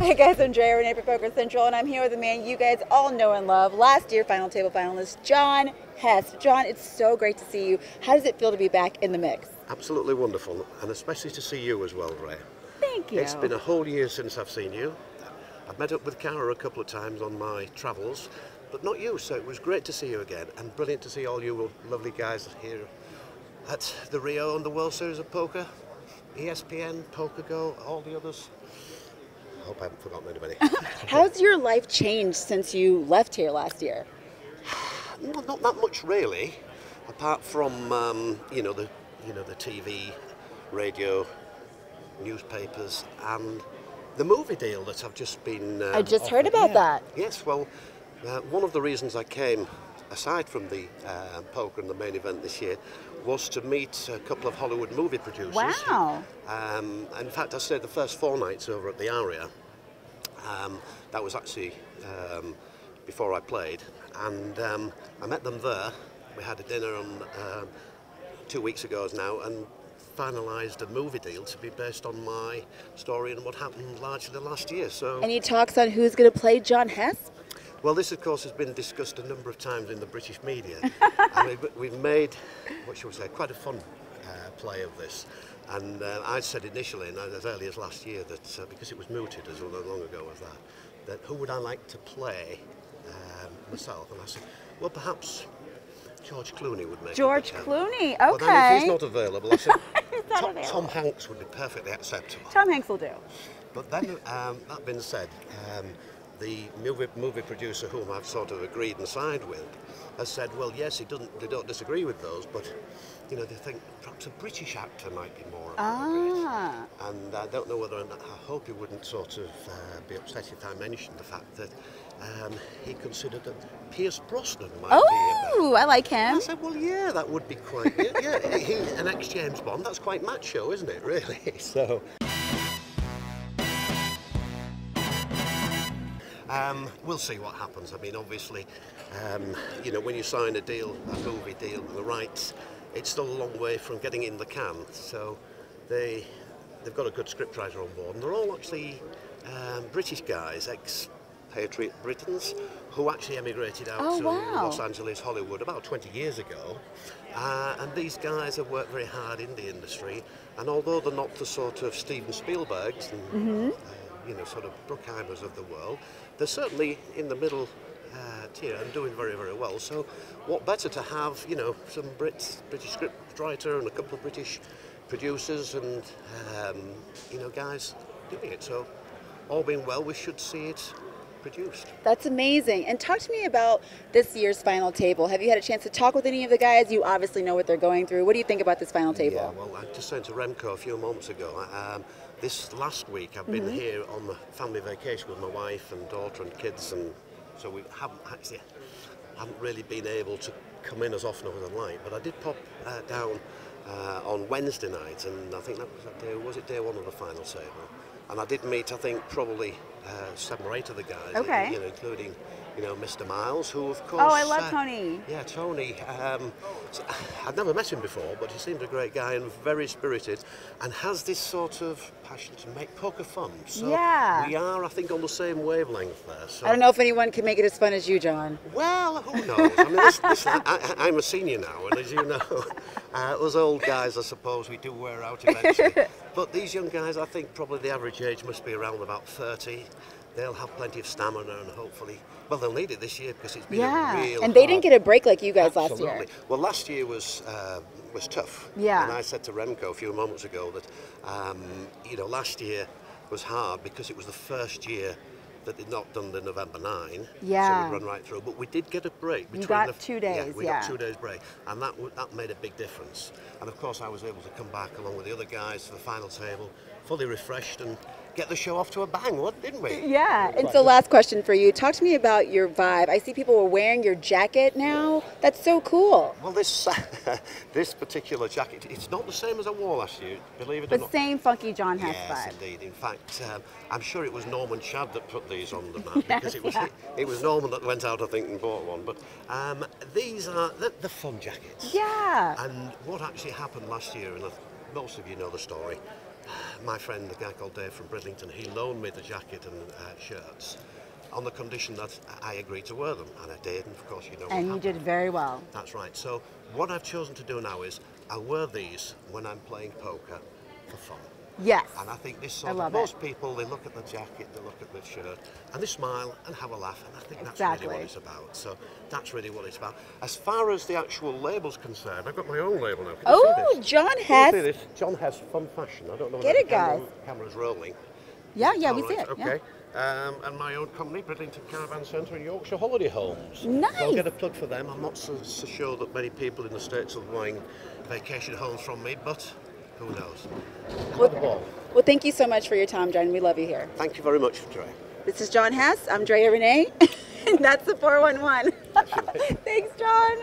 Hey guys, I'm Drea Renee for Poker Central, and I'm here with a man you guys all know and love. Last year, final table finalist, John Hesp. John, it's so great to see you. How does it feel to be back in the mix? Absolutely wonderful, and especially to see you as well, Drea. Thank you. It's been a whole year since I've seen you. I've met up with Cara a couple of times on my travels, but not you, so it was great to see you again, and brilliant to see all you lovely guys here at the Rio and the World Series of Poker, ESPN, PokerGO, all the others. I hope I haven't forgotten anybody. How's your life changed since you left here last year? Well, not that much really, apart from the TV, radio, newspapers, and the movie deal that I've just been. I just heard about that. Yes, well, one of the reasons I came, aside from the poker and the main event this year, was to meet a couple of Hollywood movie producers. Wow. In fact, I stayed the first 4 nights over at the Aria. That was actually before I played, and I met them there. We had a dinner on 2 weeks ago now, and finalised a movie deal to be based on my story and what happened largely last year. So, any talks on who's going to play John Hesp? Well, this, of course, has been discussed a number of times in the British media. And we've made, what shall we say, quite a fun play of this. And I said initially, and as early as last year, that because it was mooted as long ago as that who would I like to play myself? And I said, well, perhaps George Clooney would make George it. Clooney, okay. But then if he's not available, I said, available. Tom Hanks would be perfectly acceptable. Tom Hanks will do. But then, that being said, the movie producer whom I've sort of agreed and signed with has said, well, yes, they don't disagree with those, but they think perhaps a British actor might be more appropriate. And I don't know whether or not, I hope he wouldn't sort of be upset if I mentioned the fact that he considered that Pierce Brosnan might be Oh, I like him. I said, well, yeah, that would be quite, yeah, he's an ex-James Bond, that's quite macho, isn't it, really? So. We'll see what happens. I mean, obviously, when you sign a movie deal, and the rights, it's still a long way from getting in the can. So they've got a good scriptwriter on board, and they're all actually British guys, ex-patriot Britons, who actually emigrated out to Los Angeles, Hollywood about 20 years ago. And these guys have worked very hard in the industry, and although they're not the sort of Steven Spielbergs and sort of Bruckheimers of the world, they're certainly in the middle tier and doing very, very well. So what better to have, some British scriptwriter and a couple of British producers and, guys doing it. So all being well, we should see it produced. That's amazing. And talk to me about this year's final table. Have you had a chance to talk with any of the guys? You obviously know what they're going through. What do you think about this final table? Yeah, well, I just saying to Remco a few moments ago, this last week I've been here on the family vacation with my wife and daughter and kids, and so we haven't really been able to come in as often as I'd like, but I did pop down on Wednesday night, and I think that was day one of the final table. And I did meet, I think, probably 7 or 8 of the guys, including, Mr. Miles, who, of course... Oh, I love Tony. Yeah, Tony. I'd never met him before, but he seems a great guy and very spirited, and has this sort of passion to make poker fun. So we are, I think, on the same wavelength there. So. I don't know if anyone can make it as fun as you, John. Well, who knows? I mean, I'm a senior now, and as you know, us old guys, I suppose, we do wear out eventually. But these young guys, I think probably the average age must be around about 30. They'll have plenty of stamina, and hopefully, well, they'll need it this year because it's been a real and they didn't get a break like you guys Absolutely. last year. Well, last year was tough. Yeah. And I said to Remco a few moments ago that, last year was hard because it was the first year that they'd not done the November 9. Yeah. So we'd run right through. But we did get a break. You got 2 days, Yeah, we got 2 days break. And that made a big difference. And of course, I was able to come back along with the other guys to the final table, fully refreshed, and get the show off to a bang, didn't we? Yeah, and so last question for you. Talk to me about your vibe. I see people are wearing your jacket now. That's so cool. Well, this particular jacket, it's not the same as I wore last year, believe it or not. The same funky John Hesp vibe. Yes, indeed. In fact, I'm sure it was Norman Shadd that put these on the map, because it was Norman that went out, I think, and bought one. But these are the fun jackets. Yeah. And what actually happened last year, and most of you know the story, my friend, a guy called Dave from Bridlington, he loaned me the jacket and shirts on the condition that I agreed to wear them, and I did, and of course you know what And you happened. did very well. That's right. So what I've chosen to do now is I wear these when I'm playing poker for fun. Yes. And I think this I sort love of, most it. people, they look at the jacket, they look at the shirt, and they smile and have a laugh, and I think that's Exactly. really what it's about. So that's really what it's about. As far as the actual label's concerned, I've got my own label now. Can you see Oh, this? John Can you see Hesp. this? John Hesp, Fun Fashion. I don't know Get whether it, guys. the camera's rolling. Yeah, we All see right, it. okay. And my own company, Bridlington Caravan Centre in Yorkshire Holiday Homes. Nice. So I'll get a plug for them. I'm not so sure that many people in the States are buying vacation homes from me, but who knows? Have the ball. Well, thank you so much for your time, John. We love you here. Thank you very much, Drea. This is John Hesp. I'm Drea Renee, and that's the 411. Thanks, John.